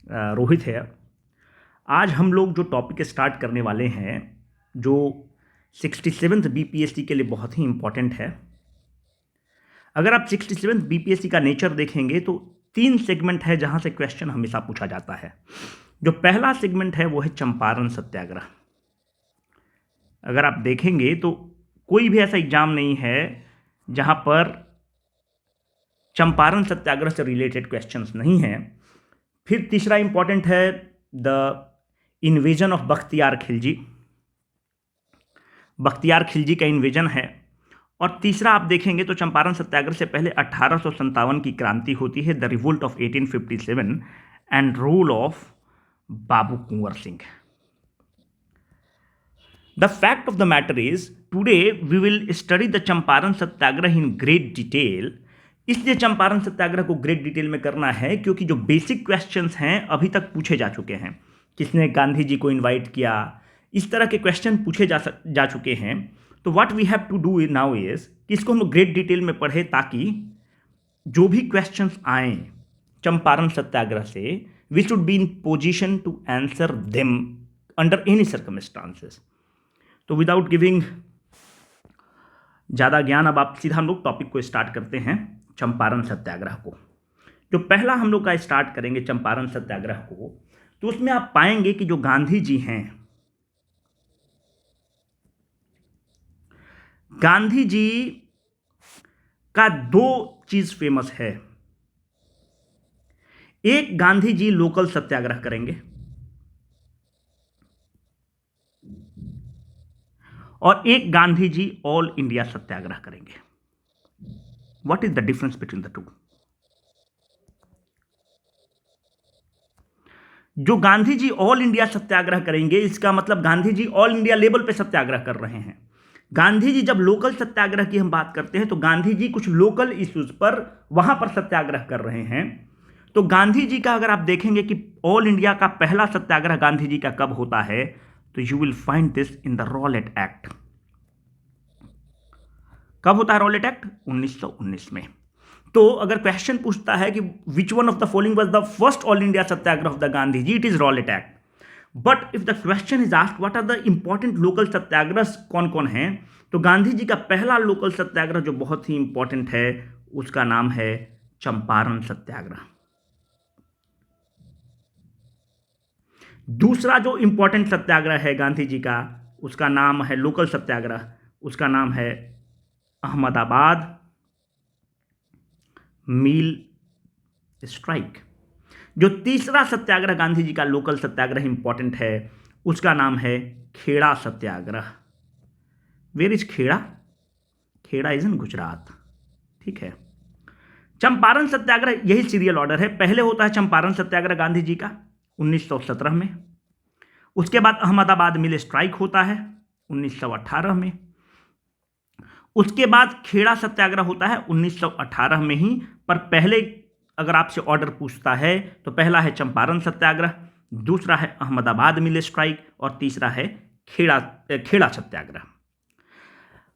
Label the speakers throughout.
Speaker 1: रोहित है। आज हम लोग जो टॉपिक स्टार्ट करने वाले हैं, जो 67th बीपीएससी के लिए बहुत ही इंपॉर्टेंट है। अगर आप 67th बीपीएससी का नेचर देखेंगे तो 3 सेगमेंट है जहां से क्वेश्चन हमेशा पूछा जाता है। जो पहला सेगमेंट है वो है चंपारण सत्याग्रह। अगर आप देखेंगे तो कोई भी ऐसा एग्जाम नहीं है जहां पर चंपारण सत्याग्रह से रिलेटेड क्वेश्चंस नहीं हैं। फिर तीसरा इंपॉर्टेंट है the invasion of Bakhtiyar Khilji. Bakhtiyar Khilji का इन्वेजन है। और तीसरा आप देखेंगे तो चंपारण सत्याग्रह से पहले 1857 की क्रांति होती है, the revolt of 1857 and rule of Babu Kunwar Singh. The fact of the matter is, today we will study the Champaran Satyagraha in great detail। इसलिए चंपारण सत्याग्रह को ग्रेट डिटेल में करना है क्योंकि जो बेसिक क्वेश्चंस हैं अभी तक पूछे जा चुके हैं। किसने गांधी जी को इनवाइट किया, इस तरह के क्वेश्चन पूछे जा चुके हैं। तो what we have to do now is कि इसको हम ग्रेट डिटेल में पढ़े ताकि जो भी क्वेश्चंस आए चंपारण सत्याग्रह से, we should be in position to answer them under any circumstances. तो विदाउट गिविंग ज़्यादा ज्ञान, अब आप सीधा हम लोग टॉपिक को स्टार्ट करते हैं चंपारण सत्याग्रह को। जो पहला हम लोग का स्टार्ट करेंगे चंपारण सत्याग्रह को, तो उसमें आप पाएंगे कि जो गांधी जी हैं, गांधी जी का 2 चीज फेमस है। एक, गांधी जी लोकल सत्याग्रह करेंगे और एक गांधी जी ऑल इंडिया सत्याग्रह करेंगे। What is the difference between the two? जो गांधी जी ऑल इंडिया सत्याग्रह करेंगे, इसका मतलब Gandhi ji all India level पे सत्याग्रह कर रहे हैं। गांधी जी जब लोकल सत्याग्रह की हम बात करते हैं तो गांधी जी कुछ लोकल इश्यूज पर वहां पर सत्याग्रह कर रहे हैं। तो गांधी जी का अगर आप देखेंगे कि ऑल इंडिया का पहला सत्याग्रह गांधी जी का कब होता है, तो you will find this in the Rowlatt act. कब होता है रॉलेट एक्ट? 1919 में। तो अगर क्वेश्चन पूछता है कि which one of the following was the first all India satyagraha of the Gandhi ji, it is Rowlatt Act. But if the question is asked what are the important local satyagraha कौन कौन है, तो गांधी जी का पहला लोकल सत्याग्रह जो बहुत ही इंपॉर्टेंट है उसका नाम है चंपारण सत्याग्रह। दूसरा जो इंपॉर्टेंट सत्याग्रह है गांधी जी का, उसका नाम है लोकल सत्याग्रह, उसका नाम है अहमदाबाद मील स्ट्राइक। जो तीसरा सत्याग्रह गांधी जी का लोकल सत्याग्रह इंपॉर्टेंट है, उसका नाम है Kheda satyagraha. Where is Kheda? Kheda is in Gujarat. ठीक है। चंपारण सत्याग्रह, यही सीरियल ऑर्डर है। पहले होता है चंपारण सत्याग्रह गांधी जी का 1917 में। उसके बाद अहमदाबाद मिल स्ट्राइक होता है 1918 में। उसके बाद खेड़ा सत्याग्रह होता है 1918 में ही। पर पहले अगर आपसे ऑर्डर पूछता है तो पहला है चंपारण सत्याग्रह, दूसरा है अहमदाबाद मिल स्ट्राइक और तीसरा है खेड़ा सत्याग्रह।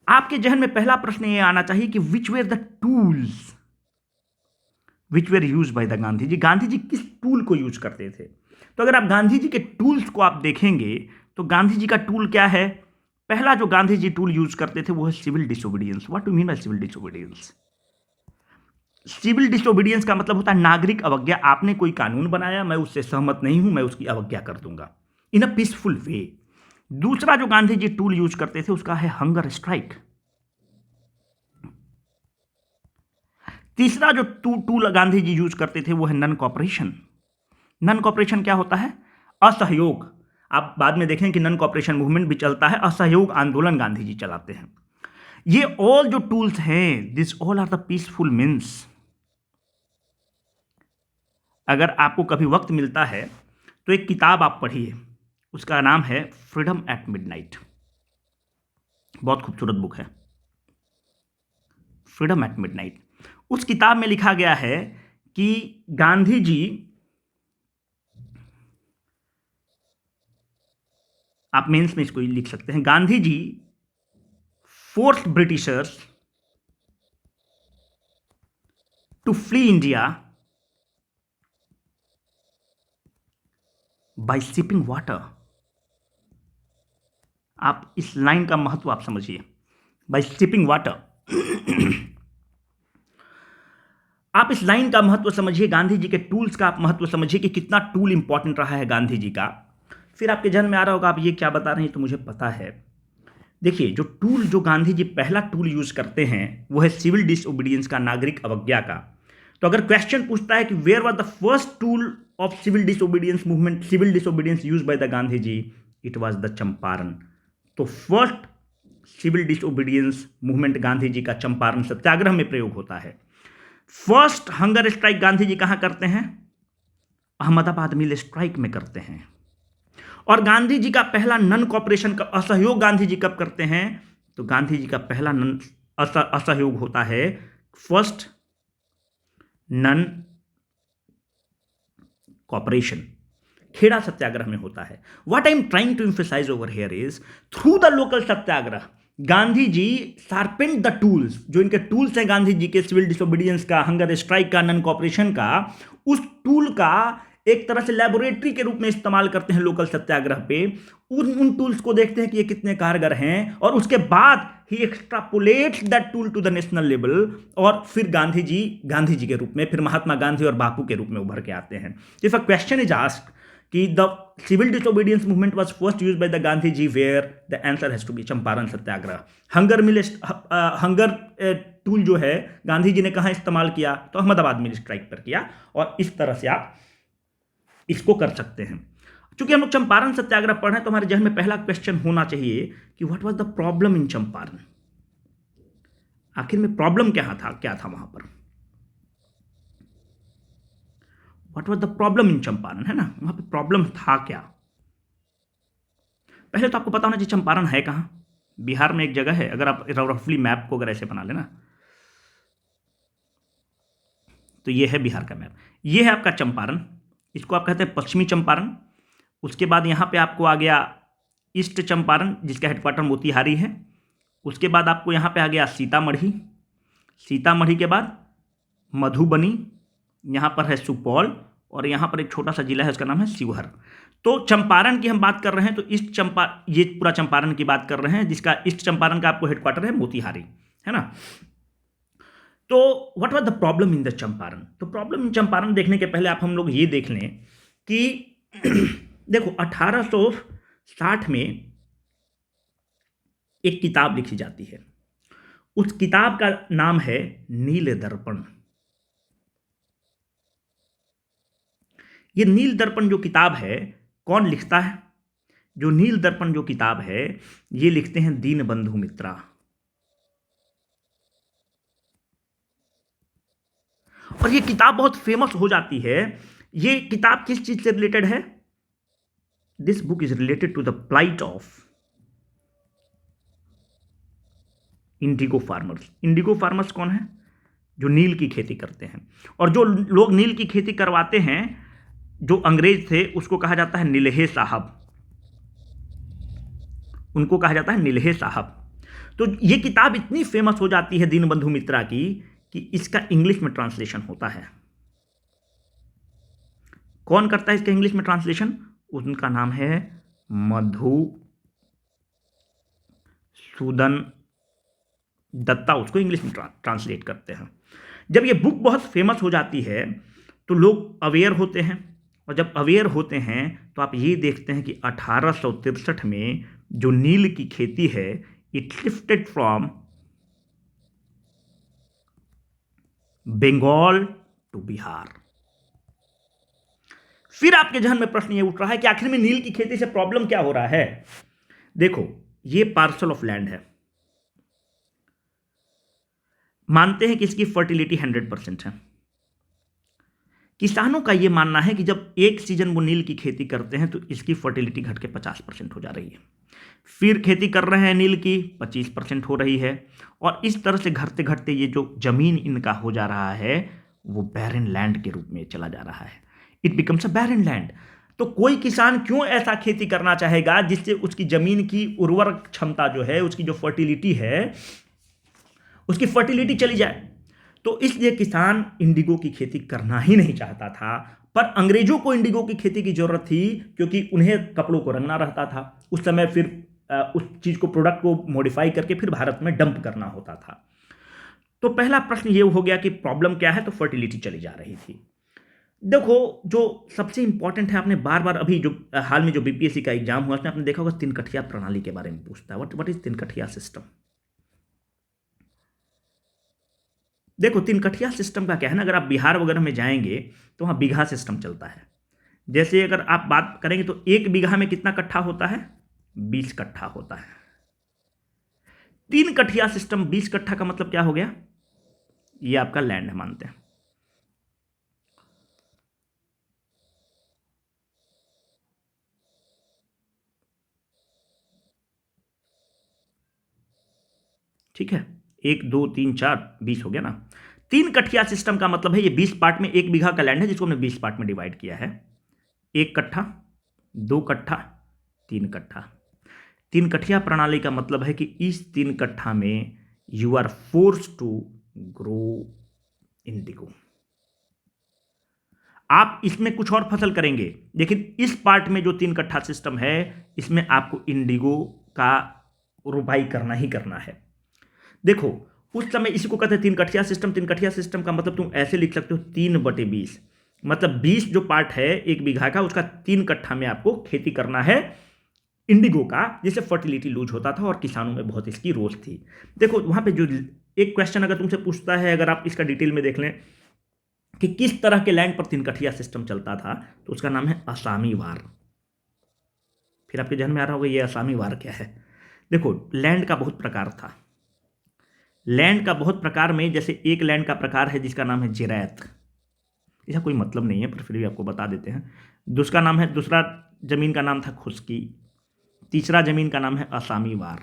Speaker 1: आपके जहन में पहला प्रश्न यह आना चाहिए कि which were the tools which were use by the Gandhi ji. Gandhi ji किस टूल को यूज करते थे? तो अगर आप गांधी जी के टूल्स को आप देखेंगे तो गांधी जी का टूल क्या है? पहला जो गांधी जी टूल यूज करते थे वो है civil disobedience. What do mean by civil disobedience? Civil disobedience का मतलब होता है नागरिक अवज्ञा। आपने कोई कानून बनाया, मैं उससे सहमत नहीं हूं, मैं उसकी अवज्ञा कर दूंगा इन अ पीसफुल वे। दूसरा जो गांधी जी टूल यूज करते थे उसका है हंगर स्ट्राइक। तीसरा जो टूल गांधी जी यूज करते थे वो है नन कॉपरेशन। नन कॉपरेशन क्या होता है? असहयोग। आप बाद में देखें कि नन कॉपरेशन मूवमेंट भी चलता है, असहयोग आंदोलन गांधी जी चलाते हैं। ये ऑल जो टूल्स हैं, this all are the peaceful means. अगर आपको कभी वक्त मिलता है तो एक किताब आप पढ़िए, उसका नाम है फ्रीडम एट मिडनाइट। बहुत खूबसूरत बुक है फ्रीडम एट मिडनाइट। उस किताब में लिखा गया है कि गांधी जी, आप मेंस में इसको लिख सकते हैं, Gandhi ji forced Britishers to flee India by sipping water. आप इस लाइन का महत्व आप समझिए, बाय सिपिंग वाटर। आप इस लाइन का महत्व समझिए, गांधी जी के टूल्स का आप महत्व समझिए कि कितना टूल इंपॉर्टेंट रहा है गांधी जी का। फिर आपके जहन में आ रहा होगा आप ये क्या बता रहे हैं, तो मुझे पता है। देखिए, जो टूल जो गांधी जी पहला टूल यूज करते हैं वो है सिविल डिसओबीडियंस का, नागरिक अवज्ञा का। तो अगर क्वेश्चन पूछता है कि where was the first tool of civil disobedience movement, civil disobedience use by the Gandhi ji, it was the Champaran. तो first civil disobedience movement Gandhi ji का चंपारण सत्याग्रह में प्रयोग होता है। First hunger strike Gandhi ji कहां करते हैं? अहमदाबाद मिल स्ट्राइक में करते हैं। और गांधी जी का पहला नन कॉपरेशन का असहयोग गांधी जी कब करते हैं? तो गांधी जी का पहला नन असहयोग होता है first non cooperation, Kheda Satyagraha में होता है। What I am trying to emphasise over here is through the local Satyagraha Gandhi ji sharpened the tools, जो इनके टूल्स हैं गांधी जी के, सिविल डिसोबीडियंस का, हंगर स्ट्राइक का, नन कॉपरेशन का, उस टूल का एक तरह से लेबोरेटरी के रूप में इस्तेमाल करते हैं लोकल सत्याग्रह पे। उन टूल्स को देखते हैं कि ये कितने कारगर हैं, और उसके बाद ही extrapolates that tool to the national level, और फिर गांधी जी के रूप में, फिर महात्मा गांधी और बापू के रूप में उभर के आते हैं। If a question is asked कि the civil disobedience movement was first used by the Gandhi ji, where the answer has to be Champaran satyagraha. Hunger tool जो है गांधी जी ने कहां इस्तेमाल किया? तो अहमदाबाद मिल स्ट्राइक पर किया। और इस तरह से आप इसको कर सकते हैं। चूंकि हम लोग चंपारण सत्याग्रह पढ़ रहे हैं, तो हमारे जहन में पहला क्वेश्चन होना चाहिए कि what was the problem in Champaran. आखिर में प्रॉब्लम क्या था वहां पर? What was the problem in Champaran, है ना, वहां पे प्रॉब्लम था क्या? पहले तो आपको पता होना चाहिए चंपारण है कहां। बिहार में एक जगह है, अगर आप रफली मैप को अगर ऐसे बना लेना, तो ये है बिहार का मैप, ये है आपका चंपारण, इसको आप कहते हैं पश्चिमी चंपारण। उसके बाद यहाँ पे आपको आ गया ईस्ट चंपारण, जिसका हेडक्वार्टर मोतिहारी है। उसके बाद आपको यहाँ पे आ गया सीतामढ़ी, सीतामढ़ी के बाद मधुबनी, यहाँ पर है सुपौल, और यहाँ पर एक छोटा सा जिला है, उसका नाम है शिवहर। तो चंपारण की हम बात कर रहे हैं, तो ये पूरा चंपारण की बात कर रहे हैं, जिसका ईस्ट चंपारण का आपको हेडक्वार्टर है मोतिहारी, है ना। तो what was the problem in the Champaran? तो प्रॉब्लम इन चंपारण देखने के पहले हम लोग ये देख लें कि देखो 1860 में एक किताब लिखी जाती है, उस किताब का नाम है नील दर्पण। ये नील दर्पण जो किताब है, कौन लिखता है? जो नील दर्पण जो किताब है, ये लिखते हैं दीनबंधु मित्रा। और ये किताब बहुत फेमस हो जाती है। ये किताब किस चीज से रिलेटेड है? This book is related to the plight of indigo farmers. Indigo farmers कौन है? जो नील की खेती करते हैं। और जो लोग नील की खेती करवाते हैं, जो अंग्रेज थे, उसको कहा जाता है नीलहे साहब, उनको कहा जाता है नीलहे साहब। तो ये किताब इतनी फेमस हो जाती है दीनबंधु मित्रा की, कि इसका इंग्लिश में ट्रांसलेशन होता है। कौन करता है इसका इंग्लिश में ट्रांसलेशन? उनका नाम है मधुसूदन दत्ता, उसको इंग्लिश में ट्रांसलेट करते हैं। जब ये बुक बहुत फेमस हो जाती है, तो लोग अवेयर होते हैं, और जब अवेयर होते हैं तो आप ये देखते हैं कि 1863 में जो नील की खेती है, it shifted from Bengal to Bihar. फिर आपके जहन में प्रश्न ये उठ रहा है कि आखिर में नील की खेती से प्रॉब्लम क्या हो रहा है? देखो, ये पार्सल ऑफ लैंड है, मानते हैं कि इसकी फर्टिलिटी 100% है। किसानों का यह मानना है कि जब एक सीजन वो नील की खेती करते हैं, तो इसकी फर्टिलिटी घट के 50% हो जा रही है। फिर खेती कर रहे हैं नील की, 25% हो रही है, और इस तरह से घटते घटते ये जो जमीन इनका हो जा रहा है, वो बैरन लैंड के रूप में चला जा रहा है। It becomes a barren land. तो कोई किसान क्यों ऐसा खेती करना चाहेगा जिससे उसकी जमीन की उर्वरक क्षमता जो है, उसकी जो फर्टिलिटी है, उसकी फर्टिलिटी चली जाए? तो इसलिए किसान इंडिगो की खेती करना ही नहीं चाहता था। पर अंग्रेजों को इंडिगो की खेती की जरूरत थी, क्योंकि उन्हें कपड़ों को रंगना रहता था उस समय। फिर उस चीज को, प्रोडक्ट को मॉडिफाई करके फिर भारत में डंप करना होता था। तो पहला प्रश्न ये हो गया कि प्रॉब्लम क्या है, तो फर्टिलिटी चली जा रही थी। देखो, जो सबसे इंपॉर्टेंट है, आपने बार बार अभी जो हाल में जो बीपीएससी का एग्जाम हुआ उसमें आपने देखा होगा, तिनकठिया प्रणाली के बारे में पूछता है। What is Tinkathia system? देखो, तिनकठिया सिस्टम का क्या है ना, अगर आप बिहार वगैरह में जाएंगे तो वहां बीघा सिस्टम चलता है। जैसे अगर आप बात करेंगे तो एक बीघा में कितना कट्ठा होता है? 20 कट्ठा होता है। 3 कट्ठिया सिस्टम, 20 कट्ठा का मतलब क्या हो गया? ये आपका लैंड है मानते हैं। ठीक है, 1 2 3 4 20 हो गया ना। 3 कट्ठिया सिस्टम का मतलब है ये 20 पार्ट में, 1 बीघा का लैंड है जिसको हमने 20 पार्ट में डिवाइड किया है। 1 कट्ठा, 2 कट्ठा, 3 कट्ठा। 3 कट्ठिया प्रणाली का मतलब है कि इस 3 कट्ठा में you are force to grow indigo. आप इसमें कुछ और फसल करेंगे, लेकिन इस पार्ट में जो 3 कट्ठा सिस्टम है इसमें आपको इंडिगो का रोपाई करना ही करना है। देखो, उस समय इसी को कहते हैं 3 कट्ठिया सिस्टम। 3 कट्ठिया सिस्टम का मतलब तुम ऐसे लिख सकते हो, 3/20। मतलब 20 जो पार्ट है 1 बीघा का, उसका 3 कट्ठा में आपको खेती करना है इंडिगो का, जिससे फर्टिलिटी लूज होता था और किसानों में बहुत इसकी रोष थी। देखो वहां पे जो एक क्वेश्चन अगर तुमसे पूछता है, अगर आप इसका डिटेल में देख लें कि किस तरह के लैंड पर 3 कट्ठिया सिस्टम चलता था, तो उसका नाम है असामी वार। फिर आपके ध्यान में आ रहा होगा ये असामी वार क्या है। देखो, लैंड का बहुत प्रकार था। लैंड का बहुत प्रकार में जैसे एक लैंड का प्रकार है जिसका नाम है जिरैत। इसका कोई मतलब नहीं है पर फिर भी आपको बता देते हैं। दूसरा जमीन का नाम था खुश्की। तीसरा जमीन का नाम है असामी वार।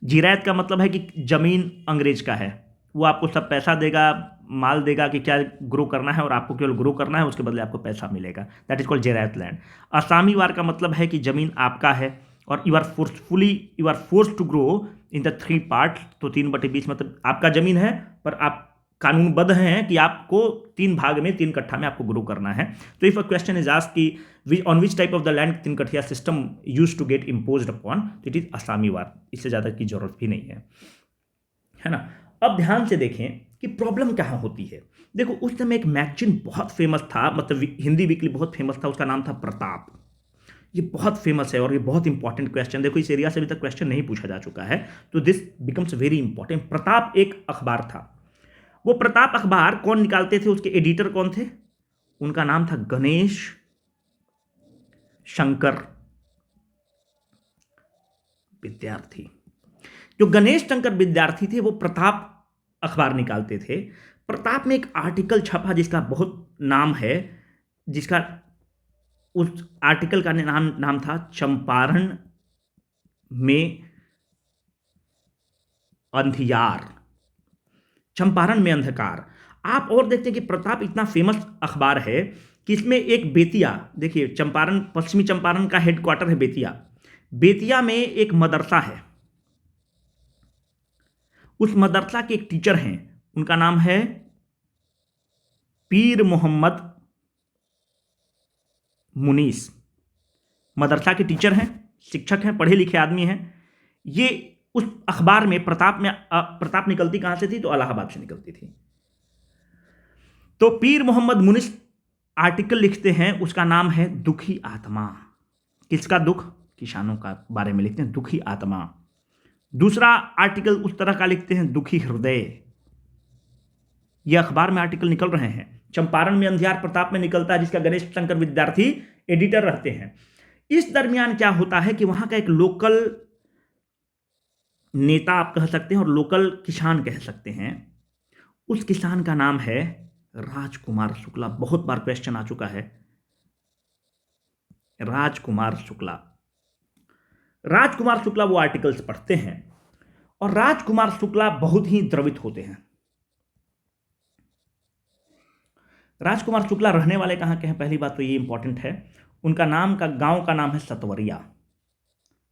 Speaker 1: जिरैत का मतलब है कि जमीन अंग्रेज का है, वो आपको सब पैसा देगा, माल देगा कि क्या ग्रो करना है और आपको केवल ग्रो करना है, उसके बदले आपको पैसा मिलेगा। That is called zirat land. Asamiwar का मतलब है कि जमीन आपका है और you are force to grow in the 3 part. तो 3/20 मतलब आपका जमीन है, पर आप कानूनबद्ध हैं कि आपको 3 भाग में 3 कट्ठा में आपको ग्रो करना है। तो if a question is asked कि on which type of the land 3 kathia system use to get imposed upon, तो इट इज असामी वार। इससे ज्यादा की जरूरत भी नहीं है ना। अब ध्यान से देखें कि प्रॉब्लम कहाँ होती है। देखो, उस समय एक मैगजीन बहुत फेमस था, मतलब हिंदी वीकली बहुत फेमस था, उसका नाम था प्रताप। ये बहुत फेमस है और ये बहुत इंपॉर्टेंट क्वेश्चन, देखो इस एरिया से अभी तक क्वेश्चन नहीं पूछा जा चुका है, तो this becomes very important. Pratap एक अखबार था। वो प्रताप अखबार कौन निकालते थे, उसके एडिटर कौन थे? उनका नाम था गणेश शंकर विद्यार्थी। जो गणेश शंकर विद्यार्थी थे वो प्रताप अखबार निकालते थे। प्रताप में एक आर्टिकल छपा जिसका बहुत नाम है, जिसका उस आर्टिकल का नाम था चंपारण में अंधियार। चंपारण में अंधकार। आप और देखते हैं कि प्रताप इतना फेमस अखबार है कि इसमें एक बेतिया, देखिए चंपारण, पश्चिमी चंपारण का हेडक्वार्टर है बेतिया। बेतिया में एक मदरसा है, उस मदरसा के एक टीचर हैं, उनका नाम है पीर मोहम्मद मुनीस। मदरसा के टीचर हैं, शिक्षक हैं, पढ़े लिखे आदमी हैं। ये उस अखबार में प्रताप निकलती कहां से थी, तो इलाहाबाद से निकलती थी। तो पीर मोहम्मद मुनीस आर्टिकल लिखते हैं, उसका नाम है दुखी आत्मा। किसका दुख? किसानों का बारे में लिखते हैं, दुखी आत्मा। दूसरा आर्टिकल उस तरह का लिखते हैं, दुखी हृदय। यह अखबार में आर्टिकल निकल रहे हैं। चंपारण में अंधियार प्रताप में निकलता है, जिसका गणेश शंकर विद्यार्थी एडिटर रहते हैं। इस दरमियान क्या होता है कि वहां का एक लोकल नेता आप कह सकते हैं और लोकल किसान कह सकते हैं, उस किसान का नाम है राजकुमार शुक्ला। बहुत बार क्वेश्चन आ चुका है, राजकुमार शुक्ला। राजकुमार शुक्ला वो आर्टिकल्स पढ़ते हैं और राजकुमार शुक्ला बहुत ही द्रवित होते हैं। राजकुमार शुक्ला रहने वाले कहां के हैं, पहली बात तो ये इंपॉर्टेंट है। उनका नाम का गांव का नाम है सतवरिया।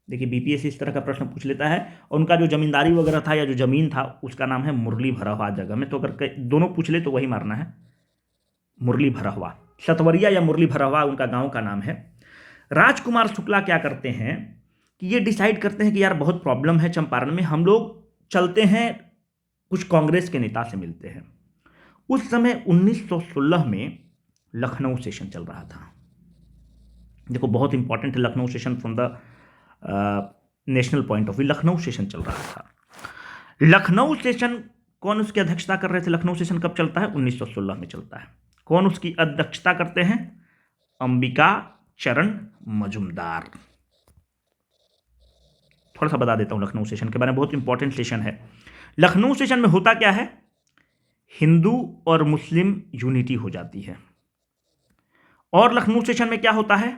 Speaker 1: देखिए बीपीएससी इस तरह का प्रश्न पूछ लेता है। और उनका जो जमींदारी वगैरह था या जो जमीन था उसका नाम है मुरली भरहवा जगह में। तो अगर दोनों पूछ ले तो वही मारना है, मुरली भरहवा। सतवरिया या मुरली भरहवा उनका गांव का नाम है। राजकुमार शुक्ला क्या करते हैं कि ये डिसाइड करते हैं कि यार बहुत प्रॉब्लम है चंपारण में, हम लोग चलते हैं कुछ कांग्रेस के नेता से मिलते हैं। उस समय 1916 में लखनऊ सेशन चल रहा था। देखो बहुत इंपॉर्टेंट है Lucknow session from the national point of view. Lucknow session चल रहा था। लखनऊ सेशन कौन उसकी अध्यक्षता कर रहे थे? लखनऊ सेशन कब चलता है? 1916 में चलता है। कौन उसकी अध्यक्षता करते हैं? अंबिका चरण मजुमदार। थोड़ा सा बता देता हूं लखनऊ सेशन के बारे में, बहुत इंपॉर्टेंट सेशन है। लखनऊ सेशन में होता क्या है? हिंदू और मुस्लिम यूनिटी हो जाती है। और लखनऊ सेशन में क्या होता है?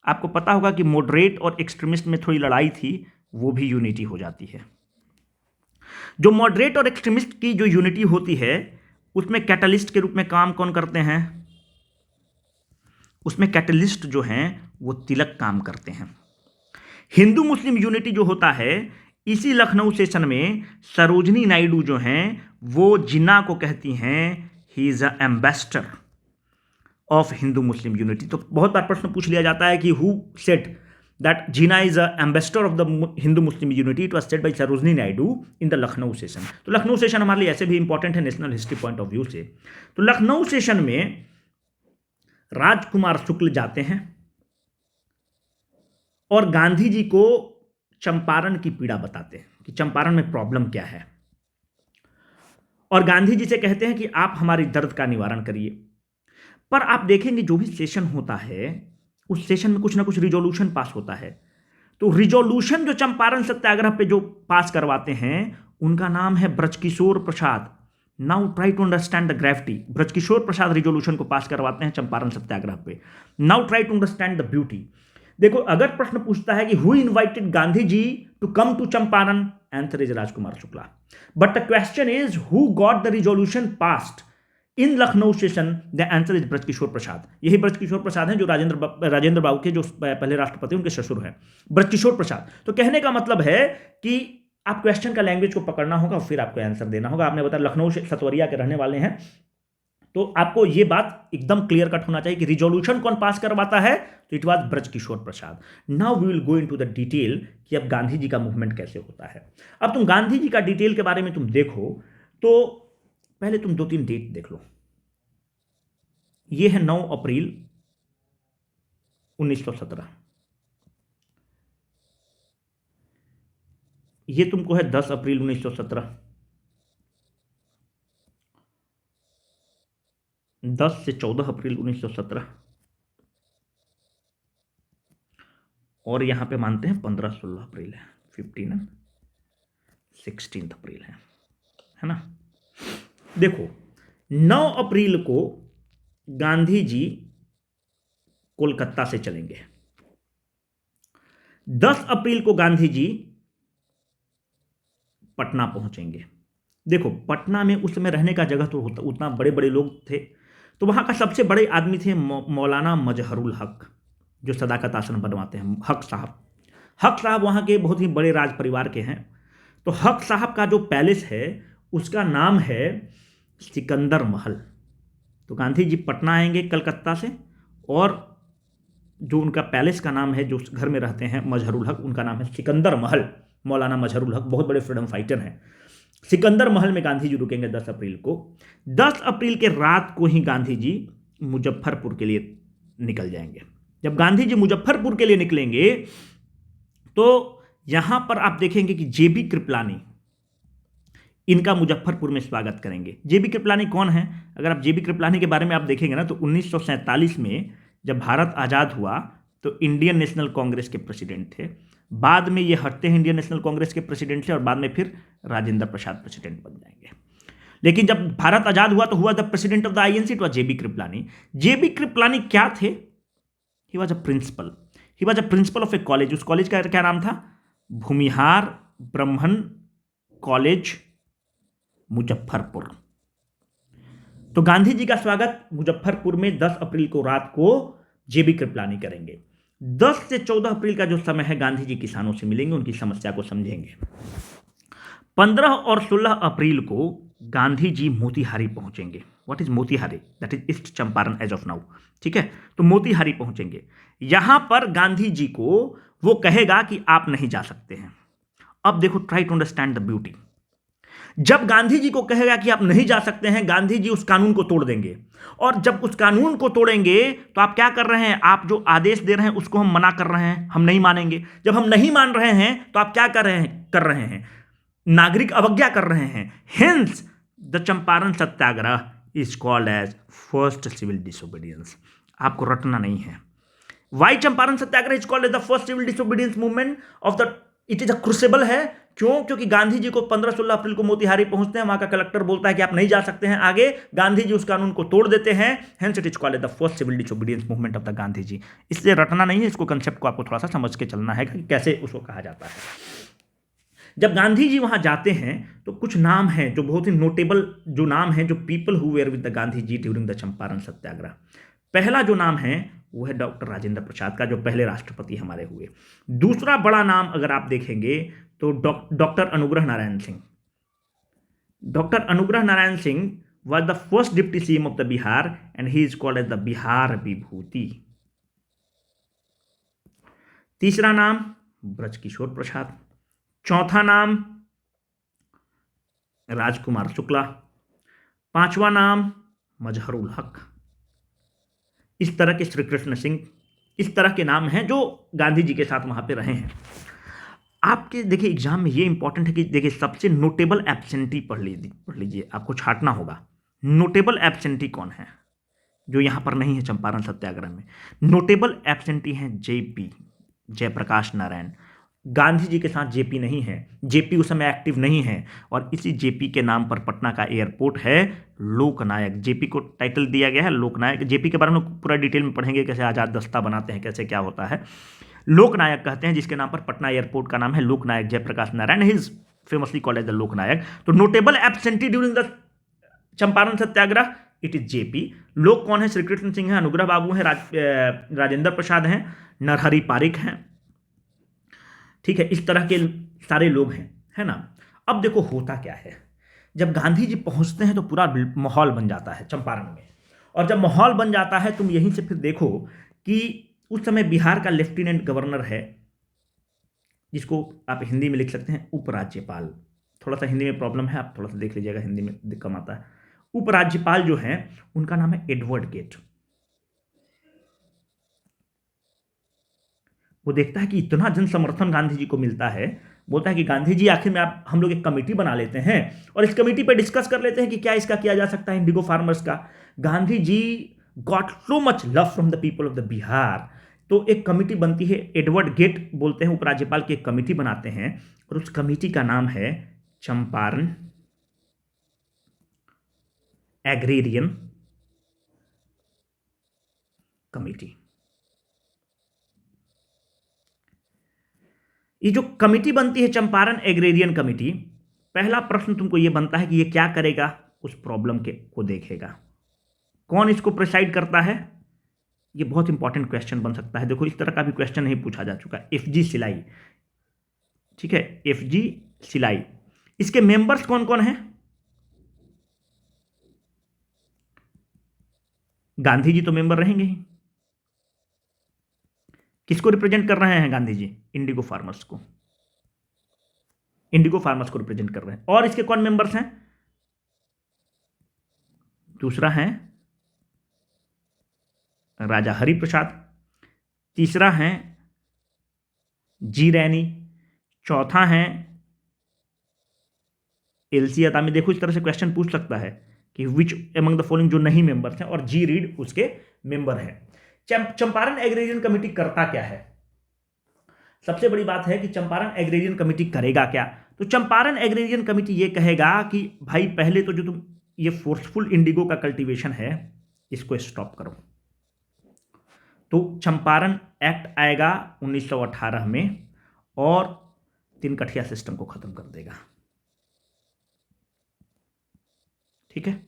Speaker 1: आपको पता होगा कि मॉडरेट और एक्सट्रीमिस्ट में थोड़ी लड़ाई थी, वो भी यूनिटी हो जाती है। जो मॉडरेट और एक्सट्रीमिस्ट की जो यूनिटी होती है उसमें कैटलिस्ट के रूप में काम कौन करते हैं? उसमें कैटलिस्ट जो हैं वो तिलक काम करते हैं। हिंदू मुस्लिम यूनिटी जो होता है, इसी लखनऊ सेशन में सरोजनी नायडू जो हैं वो जिन्ना को कहती हैं he is a ambassador of Hindu Muslim unity. तो बहुत बार प्रश्न पूछ लिया जाता है कि who said that Jinnah is a ambassador of the Hindu Muslim unity? It was said bye Sarojini Naidu in the Lucknow session. तो लखनऊ सेशन हमारे लिए ऐसे भी इंपॉर्टेंट है national history point of view से। तो लखनऊ सेशन में राजकुमार शुक्ल जाते हैं और गांधी जी को चंपारण की पीड़ा बताते हैं कि चंपारण में प्रॉब्लम क्या है, और गांधी जी से कहते हैं कि आप हमारी दर्द का निवारण करिए। पर आप देखेंगे जो भी सेशन होता है उस सेशन में कुछ ना कुछ रिजोल्यूशन पास होता है। तो रिजोल्यूशन जो चंपारण सत्याग्रह पे जो पास करवाते हैं उनका नाम है Brajkishore Prasad. Now try to understand the gravity. Brajkishore Prasad resolution को पास करवाते हैं चंपारण सत्याग्रह पे। Now try to understand the beauty. देखो अगर प्रश्न पूछता है कि who invited Gandhi ji to come to Champaran, answer is Rajkumar Shukla. But the question is who got the resolution passed in Lucknow session? The answer is Brajkishore Prasad. यही ब्रजकिशोर प्रसाद हैं जो राजेंद्र बाबू के जो पहले राष्ट्रपति उनके ससुर हैं, ब्रजकिशोर प्रसाद। तो कहने का मतलब है कि आप क्वेश्चन का लैंग्वेज को पकड़ना होगा फिर आपको आंसर देना होगा। आपने बताया लखनऊ से सतवरिया के रहने वाले हैं, तो आपको यह बात एकदम क्लियर कट होना चाहिए कि रिजोल्यूशन कौन पास करवाता है? तो it was Brajkishore Prasad. Now we will go into the detail कि अब गांधी जी का मूवमेंट कैसे होता है। अब तुम गांधी जी का डिटेल के बारे में तुम देखो तो पहले तुम 2-3 डेट देख लो। यह है 9 अप्रैल 1917। यह तुमको है 10 अप्रैल 1917। 10 से 14 अप्रैल 1917। और यहां पे मानते हैं 15-16 अप्रैल है, 15 एंड 16 अप्रैल है ना। देखो 9 अप्रैल को गांधी जी कोलकाता से चलेंगे। 10 अप्रैल को गांधी जी पटना पहुंचेंगे। देखो पटना में उस समय रहने का जगह तो होता, उतना बड़े बड़े लोग थे, तो वहां का सबसे बड़े आदमी थे मौलाना मजहरुल हक, जो सदाकत आश्रम बनवाते हैं। हक साहब वहां के बहुत ही बड़े राज परिवार के हैं। तो हक साहब का जो पैलेस है उसका नाम है सिकंदर महल। तो गांधी जी पटना आएंगे कलकत्ता से, और जो उनका पैलेस का नाम है, जो घर में रहते हैं मजहरुल हक, उनका नाम है सिकंदर महल। मौलाना मजहरुल हक बहुत बड़े फ्रीडम फाइटर हैं। सिकंदर महल में गांधी जी रुकेंगे 10 अप्रैल को। 10 अप्रैल के रात को ही गांधी जी मुजफ्फरपुर के लिए निकल जाएंगे। जब गांधी जी मुजफ्फरपुर के लिए निकलेंगे तो यहां पर आप देखेंगे कि जेबी कृपलानी इनका मुजफ्फरपुर में स्वागत करेंगे। जेबी कृपलानी कौन है? अगर आप जेबी कृपलानी के बारे में आप देखेंगे ना तो 1947 में जब भारत आज़ाद हुआ तो इंडियन नेशनल कांग्रेस के प्रेसिडेंट थे। बाद में ये हटते हैं इंडियन नेशनल कांग्रेस के प्रेसिडेंट से, और बाद में फिर राजेंद्र प्रसाद प्रेसिडेंट बन जाएंगे। लेकिन जब भारत आज़ाद हुआ तो हुआ the president of the INC it was JB Kripalani. JB Kripalani क्या थे? He was a principal of a college. उस कॉलेज का क्या नाम था? भूमिहार ब्राह्मण कॉलेज मुजफ्फरपुर। तो गांधी जी का स्वागत मुजफ्फरपुर में 10 अप्रैल को रात को जेबी कृपलानी करेंगे। 10 से 14 अप्रैल का जो समय है, गांधी जी किसानों से मिलेंगे, उनकी समस्या को समझेंगे। 15 और 16 अप्रैल को गांधी जी मोतिहारी पहुंचेंगे। What is Motihari? That is east Champaran as of now. ठीक है, तो मोतिहारी पहुंचेंगे। यहां पर गांधी जी को वो कहेगा कि आप नहीं जा सकते हैं। अब देखो, try to understand the beauty. जब गांधी जी को कहेगा कि आप नहीं जा सकते हैं, गांधी जी उस कानून को तोड़ देंगे। और जब उस कानून को तोड़ेंगे तो आप क्या कर रहे हैं? आप जो आदेश दे रहे हैं उसको हम मना कर रहे हैं, हम नहीं मानेंगे। जब हम नहीं मान रहे हैं तो आप क्या कर रहे हैं? नागरिक अवज्ञा कर रहे हैं। Hence the Champaran Satyagraha is called as first civil disobedience. आपको रटना नहीं है। Why Champaran Satyagraha is called as the first civil disobedience movement of the, it is a crucible है। क्यों? क्योंकि गांधी जी को 15-16 अप्रैल को मोतिहारी पहुंचते हैं, वहां का कलेक्टर बोलता है कि आप नहीं जा सकते हैं आगे। गांधी जी उस कानून को तोड़ देते हैं। Hence it is called as the first civil disobedience movement of the Gandhi ji. इसलिए रटना नहीं है, इसको कंसेप्ट को आपको थोड़ा सा समझ के चलना है कि कैसे उसको कहा जाता है। जब गांधी जी वहां जाते हैं तो कुछ नाम हैं जो बहुत ही नोटेबल जो नाम हैं, जो people who were with the Gandhi ji during the Champaran satyagraha. पहला जो नाम है वो है डॉक्टर राजेंद्र प्रसाद का, जो पहले राष्ट्रपति हमारे हुए। दूसरा बड़ा नाम अगर आप देखेंगे तो doctor Anugrah Narayan Singh. Doctor Anugrah Narayan Singh was the first deputy CM of the Bihar and he is called as the Bihar Vibhuti. तीसरा नाम ब्रजकिशोर प्रसाद। चौथा नाम राजकुमार शुक्ला। पांचवा नाम मजहरुल हक। इस तरह के श्री कृष्ण सिंह, इस तरह के नाम हैं जो गांधी जी के साथ वहां पे रहे हैं। आपके देखिए एग्जाम में ये इंपॉर्टेंट है कि देखिए सबसे नोटेबल एब्सेंटी पढ़ लीजिए, आपको छांटना होगा। नोटेबल एब्सेंटी कौन है जो यहां पर नहीं है चंपारण सत्याग्रह में? नोटेबल एब्सेंटी हैं जेपी, जयप्रकाश नारायण। गांधी जी के साथ जेपी नहीं है, जेपी उस समय एक्टिव नहीं है। और इसी जेपी के नाम पर पटना का एयरपोर्ट है लोकनायक। जेपी को टाइटल दिया गया है लोकनायक। जेपी के बारे में पूरा डिटेल में पढ़ेंगे, कैसे आज़ाद दस्ता बनाते हैं, कैसे क्या होता है। लोकनायक कहते हैं जिसके नाम पर पटना एयरपोर्ट का नाम है Loknayak. Jayaprakash Narayan he is famously called as the Loknayak. तो notable absentee during the Champaran Satyagraha it is JP. लोग कौन है? श्री कृष्ण सिंह है, अनुग्रह बाबू हैं, राजेंद्र प्रसाद हैं, नरहरि पारिक हैं। ठीक है, इस तरह के सारे लोग हैं, है ना। अब देखो होता क्या है, जब गांधी जी पहुंचते हैं तो पूरा माहौल बन जाता है चंपारण में। और जब माहौल बन जाता है, तुम यहीं से फिर देखो कि उस समय बिहार का लेफ्टिनेंट गवर्नर है, जिसको आप हिंदी में लिख सकते हैं उपराज्यपाल। थोड़ा सा हिंदी में प्रॉब्लम है, आप थोड़ा सा देख लीजिएगा, हिंदी में कम आता है। उपराज्यपाल जो है उनका नाम है एडवर्ड गेट। वो देखता है कि इतना जन समर्थन गांधी जी को मिलता है, बोलता है कि गांधी जी आखिर में आप हम लोग एक कमेटी बना लेते हैं और इस कमेटी पे डिस्कस कर लेते हैं कि क्या इसका किया जा सकता है इंडिगो फार्मर्स का। Gandhi ji got so much love from the people of the Bihar. तो एक कमेटी बनती है, एडवर्ड गेट बोलते हैं उपराज्यपाल की एक कमेटी बनाते हैं और उस कमेटी का नाम है चंपारण एग्रेरियन कमेटी। ये जो कमेटी बनती है चंपारण एग्रेरियन कमेटी, पहला प्रश्न तुमको ये बनता है कि ये क्या करेगा? उस प्रॉब्लम को देखेगा। कौन इसको प्रिसाइड करता है? ये बहुत इंपॉर्टेंट क्वेश्चन बन सकता है। देखो इस तरह का भी क्वेश्चन नहीं पूछा जा चुका। एफजी सिलाई, ठीक है, एफजी सिलाई। इसके मेंबर्स कौन कौन हैं? गांधी जी तो मेंबर रहेंगे ही। किसको रिप्रेजेंट कर रहे हैं गांधी जी? इंडिगो फार्मर्स को। इंडिगो फार्मर्स को रिप्रेजेंट कर रहे हैं। और इसके कौन मेंबर्स हैं? दूसरा है राजा हरिप्रसाद, तीसरा है जी रैनी, चौथा है एलसी अदामी। देखो इस तरह से क्वेश्चन पूछ सकता है कि विच एमंग द फॉलोइंग जो नहीं मेंबर्स हैं, और जी रीड उसके मेंबर हैं। चंपारण एग्रेरियन कमेटी करता क्या है? सबसे बड़ी बात है कि चंपारण एग्रेरियन कमेटी करेगा क्या? तो चंपारण एग्रेरियन कमेटी ये कहेगा कि भाई पहले तो जो तुम ये फोर्सफुल इंडिगो का कल्टीवेशन है इसको स्टॉप करो। तो चंपारण एक्ट आएगा 1918 में और तिनकठिया सिस्टम को खत्म कर देगा। ठीक है।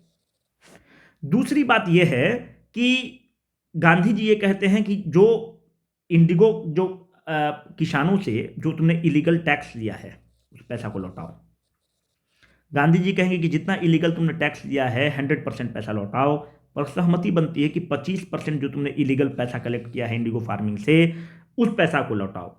Speaker 1: दूसरी बात यह है कि गांधी जी ये कहते हैं कि जो इंडिगो जो किसानों से जो तुमने इलीगल टैक्स लिया है उस पैसा को लौटाओ। गांधी जी कहेंगे कि जितना इलीगल तुमने टैक्स लिया है 100% पैसा लौटाओ, पर सहमति बनती है कि 25% जो तुमने इलीगल पैसा कलेक्ट किया है इंडिगो फार्मिंग से उस पैसा को लौटाओ।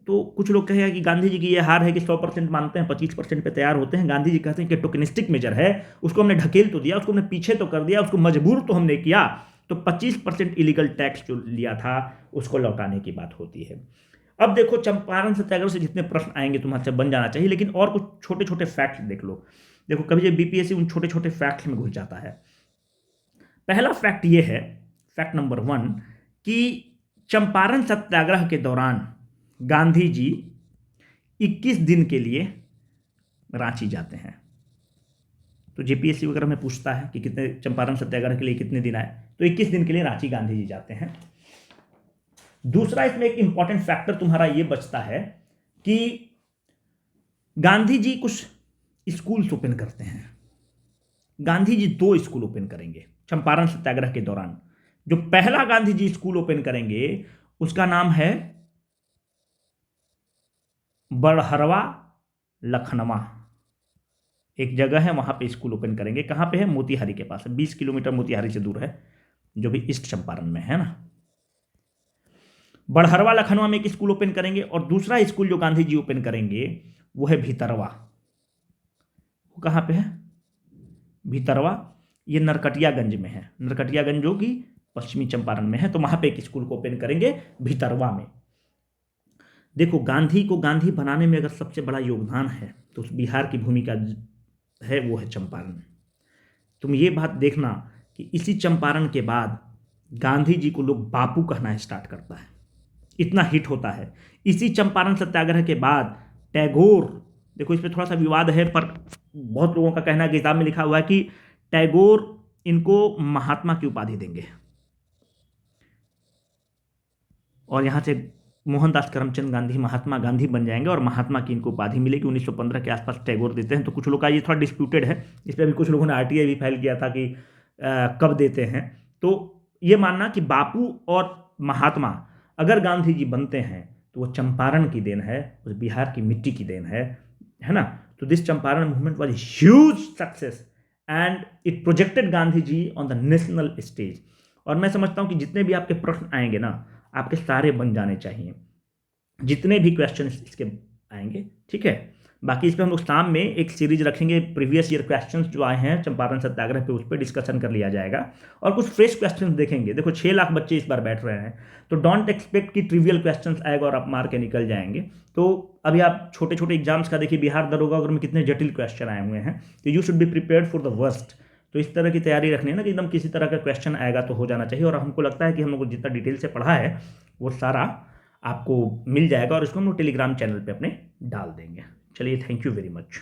Speaker 1: तो कुछ लोग कहेगा कि गांधी जी की ये हार है कि 100% मानते हैं, 25% पे तैयार होते हैं। गांधी जी कहते हैं कि टोकेनिस्टिक मेजर है, उसको हमने ढकेल तो दिया, उसको हमने पीछे तो कर दिया, उसको मजबूर तो हमने किया, तो 25% इलीगल टैक्स जो लिया था उसको लौटाने की बात होती है। अब देखो चंपारण सत्याग्रह से जितने प्रश्न आएंगे तुम्हारे से बन जाना चाहिए, लेकिन और कुछ छोटे छोटे फैक्ट देख लो। देखो कभी जब बीपीएससी उन छोटे छोटे फैक्ट्स में घुस जाता है। पहला फैक्ट ये है, फैक्ट नंबर 1, कि चंपारण सत्याग्रह के दौरान गांधी जी 21 दिन के लिए रांची जाते हैं। तो जेपीएससी वगैरह में पूछता है कि कितने चंपारण सत्याग्रह के लिए कितने दिन आए, तो 21 दिन के लिए रांची गांधी जी जाते हैं। दूसरा इसमें एक इंपॉर्टेंट फैक्टर तुम्हारा ये बचता है कि गांधी जी कुछ स्कूल्स ओपन करते हैं। गांधी जी 2 स्कूल ओपन करेंगे चंपारण सत्याग्रह के दौरान। जो पहला गांधी जी स्कूल ओपन करेंगे उसका नाम है बड़हरवा लखनवा, एक जगह है वहां पे स्कूल ओपन करेंगे। कहां पे है? मोतिहारी के पास है, 20 किलोमीटर मोतिहारी से दूर है, जो भी ईस्ट चंपारण में है ना। बड़हरवा लखनवा में एक स्कूल ओपन करेंगे, और दूसरा स्कूल जो गांधी जी ओपन करेंगे वो है भीतरवा। वो कहां पे है? भीतरवा, ये नरकटियागंज में है। नरकटियागंज जो कि पश्चिमी चंपारण में है, तो वहां पे एक स्कूल को ओपन करेंगे भीतरवा में। देखो गांधी को गांधी बनाने में अगर सबसे बड़ा योगदान है तो उस बिहार की भूमिका है, वो है चंपारण। तुम ये बात देखना कि इसी चंपारण के बाद गांधी जी को लोग बापू कहना स्टार्ट करता है, इतना हिट होता है। इसी चंपारण सत्याग्रह के बाद टैगोर, देखो इस पर थोड़ा सा विवाद है, पर बहुत लोगों का कहना है, किताब में लिखा हुआ है कि टैगोर इनको महात्मा की उपाधि देंगे, और यहां से मोहनदास करमचंद गांधी महात्मा गांधी बन जाएंगे और महात्मा की इनको उपाधि मिलेगी। 1915 के आसपास टैगोर देते हैं। तो कुछ लोग का ये थोड़ा डिस्प्यूटेड है, इस पर अभी कुछ लोगों ने आरटीआई भी फाइल किया था कि कब देते हैं। तो ये मानना कि बापू और महात्मा अगर गांधी जी बनते हैं तो वो चंपारण की देन है, उस बिहार की मिट्टी की देन है ना। तो this Champaran movement was huge success and it projected Gandhi ji on the national stage. और मैं समझता हूं कि जितने भी आपके प्रश्न आएंगे ना, आपके सारे बन जाने चाहिए, जितने भी क्वेश्चन इसके आएंगे, ठीक है। बाकी इस पर हम लोग शाम में एक सीरीज रखेंगे, प्रीवियस ईयर क्वेश्चंस जो आए हैं चंपारण सत्याग्रह पे, उस पर डिस्कशन कर लिया जाएगा और कुछ फ्रेश क्वेश्चंस देखेंगे। देखो 6 लाख बच्चे इस बार बैठ रहे हैं, तो डोंट एक्सपेक्ट कि ट्रिवियल क्वेश्चंस आएगा और आप मार के निकल जाएंगे। तो अभी आप छोटे छोटे एग्जाम्स का देखिए, बिहार दरोगा वगैरह में कितने जटिल क्वेश्चन आए हुए हैं, तो you should be prepared for the worst. तो इस तरह की तैयारी रखनी है ना कि एकदम किसी तरह का क्वेश्चन आएगा तो हो जाना चाहिए। और हमको लगता है कि हम लोग जितना डिटेल से पढ़ा है वो सारा आपको मिल जाएगा, और इसको हम लोग टेलीग्राम चैनल पे अपने डाल देंगे। चलिए, थैंक यू वेरी मच।